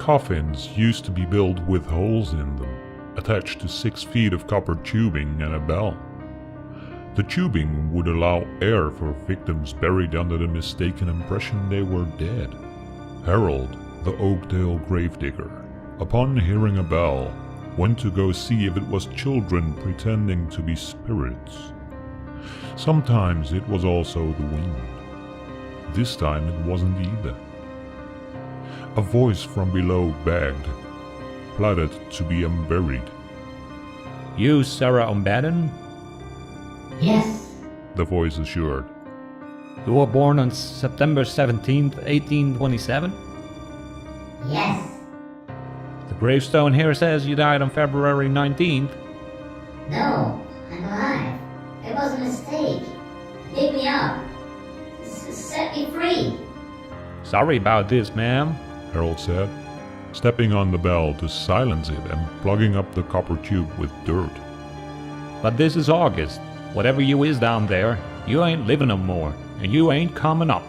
Coffins used to be built with holes in them, attached to 6 feet of copper tubing and a bell. The tubing would allow air for victims buried under the mistaken impression they were dead. Harold, the Oakdale gravedigger, upon hearing a bell, went to go see if it was children pretending to be spirits. Sometimes it was also the wind. This time it wasn't either. A voice from below begged, pleaded to be unburied. You Sarah Umbaden? Yes. The voice assured. You were born on September 17th, 1827? Yes. The gravestone here says you died on February 19th. No, I'm alive. It was a mistake. Dig me up. Set me free. Sorry about this, ma'am, Harold said, stepping on the bell to silence it and plugging up the copper tube with dirt. but this is August. Whatever you is down there, you ain't living no more, and you ain't coming up.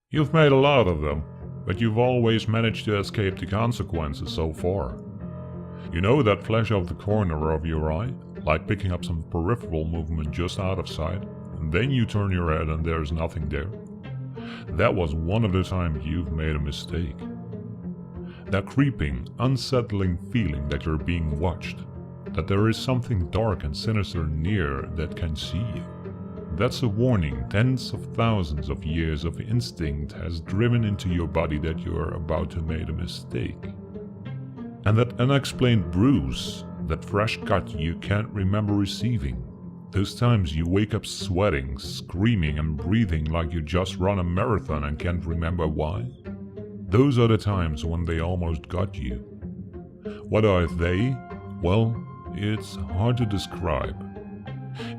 You've made a lot of them, but you've always managed to escape the consequences so far. You know that flash of the corner of your eye, like picking up some peripheral movement just out of sight, and then you turn your head and there's nothing there? That was one of the times you've made a mistake. That creeping, unsettling feeling that you're being watched, that there is something dark and sinister near that can see you. That's a warning tens of thousands of years of instinct has driven into your body that you're about to make a mistake. And that unexplained bruise, that fresh cut you can't remember receiving. Those times you wake up sweating, screaming and breathing like you just run a marathon and can't remember why. Those are the times when they almost got you. What are they? Well, it's hard to describe.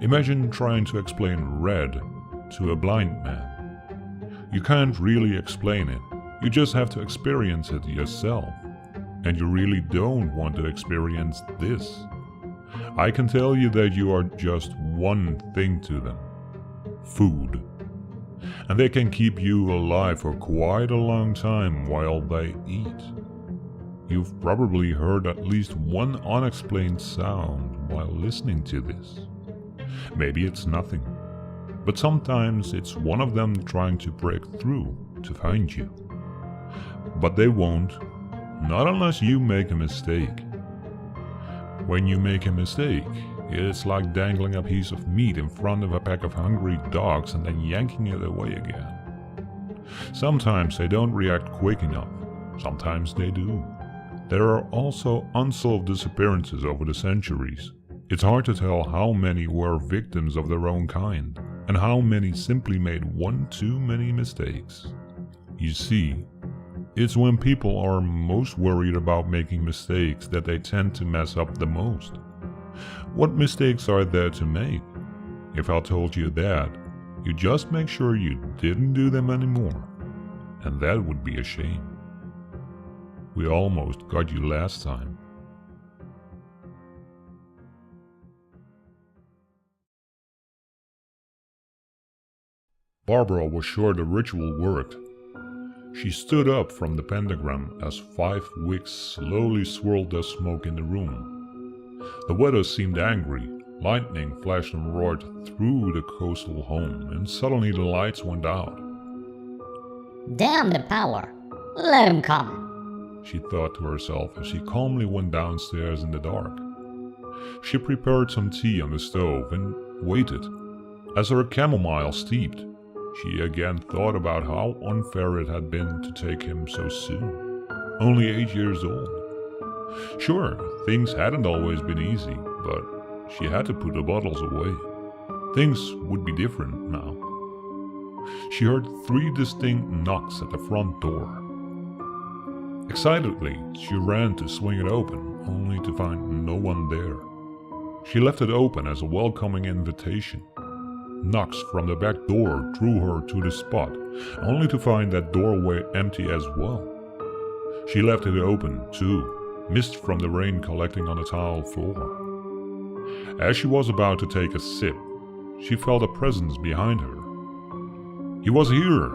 Imagine trying to explain red to a blind man. You can't really explain it, you just have to experience it yourself. And you really don't want to experience this. I can tell you that you are just one thing to them. Food. And they can keep you alive for quite a long time while they eat. You've probably heard at least one unexplained sound while listening to this. Maybe it's nothing, but sometimes it's one of them trying to break through to find you. But they won't, not unless you make a mistake. When you make a mistake, it's like dangling a piece of meat in front of a pack of hungry dogs and then yanking it away again. Sometimes they don't react quick enough, sometimes they do. There are also unsolved disappearances over the centuries. It's hard to tell how many were victims of their own kind, and how many simply made one too many mistakes. You see, it's when people are most worried about making mistakes that they tend to mess up the most. What mistakes are there to make? If I told you that, you just make sure you didn't do them anymore, and that would be a shame. We almost got you last time. Barbara was sure the ritual worked. She stood up from the pentagram as 5 wicks slowly swirled their smoke in the room. The weather seemed angry. Lightning flashed and roared through the coastal home, and suddenly the lights went out. Damn the power! Let him come! She thought to herself as she calmly went downstairs in the dark. She prepared some tea on the stove and waited. As her chamomile steeped, she again thought about how unfair it had been to take him so soon. Only 8 years old. Sure, things hadn't always been easy, but she had to put the bottles away. Things would be different now. She heard 3 distinct knocks at the front door. Excitedly, she ran to swing it open, only to find no one there. She left it open as a welcoming invitation. Knocks from the back door drew her to the spot, only to find that doorway empty as well. She left it open, too, mist from the rain collecting on the tile floor. As she was about to take a sip, she felt a presence behind her. He was here!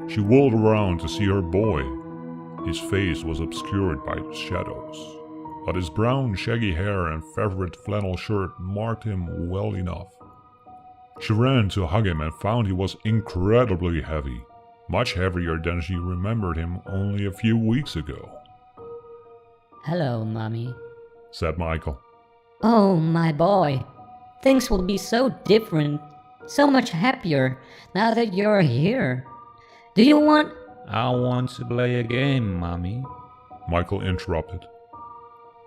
She whirled around to see her boy. His face was obscured by shadows, but his brown shaggy hair and favorite flannel shirt marked him well enough. She ran to hug him and found he was incredibly heavy, much heavier than she remembered him only a few weeks ago. Hello, Mommy. Said Michael. Oh, my boy. Things will be so different, so much happier now that you're here. Do you want... I want to play a game, Mommy. Michael interrupted.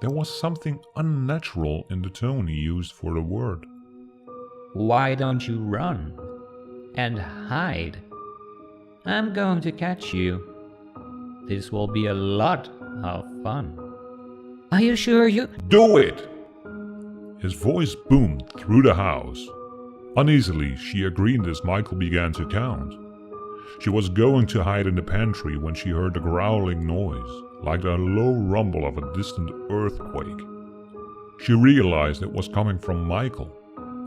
There was something unnatural in the tone he used for the word. Why don't you run and hide? I'm going to catch you. This will be a lot of fun. Are you sure you... Do it! His voice boomed through the house. Uneasily, she agreed as Michael began to count. She was going to hide in the pantry when she heard a growling noise, like the low rumble of a distant earthquake. She realized it was coming from Michael.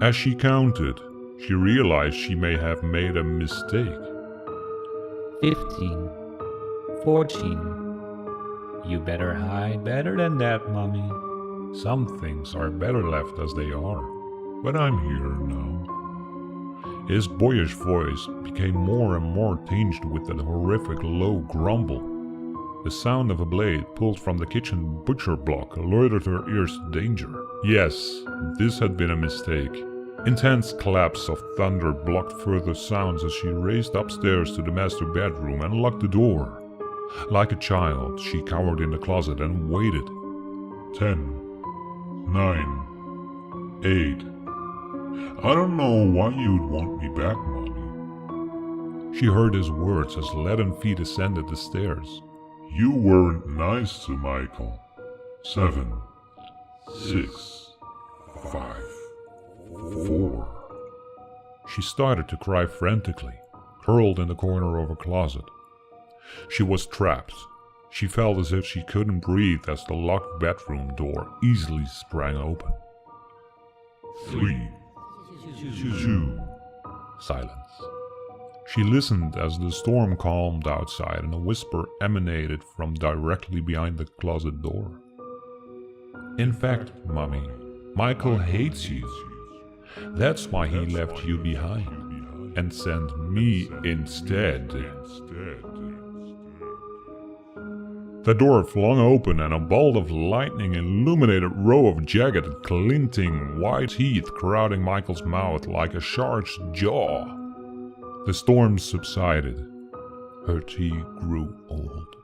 As she counted, she realized she may have made a mistake. 15, 14. You better hide better than that, Mommy. Some things are better left as they are, but I'm here now. His boyish voice became more and more tinged with that horrific low grumble. The sound of a blade pulled from the kitchen butcher block alerted her ears to danger. Yes, this had been a mistake. Intense claps of thunder blocked further sounds as she raced upstairs to the master bedroom and locked the door. Like a child, she cowered in the closet and waited. 10, 9, 8. I don't know why you'd want me back, Mommy. She heard his words as leaden feet ascended the stairs. You weren't nice to Michael. 7, 6, 5, 4. She started to cry frantically, curled in the corner of her closet. She was trapped. She felt as if she couldn't breathe as the locked bedroom door easily sprang open. 3, 2. Silence. She listened as the storm calmed outside and a whisper emanated from directly behind the closet door. In fact, Mommy, Michael hates you. That's why he left you behind and sent me instead. The door flung open and a bolt of lightning illuminated a row of jagged, glinting white teeth crowding Michael's mouth like a shark's jaw. The storm subsided. Her tea grew old.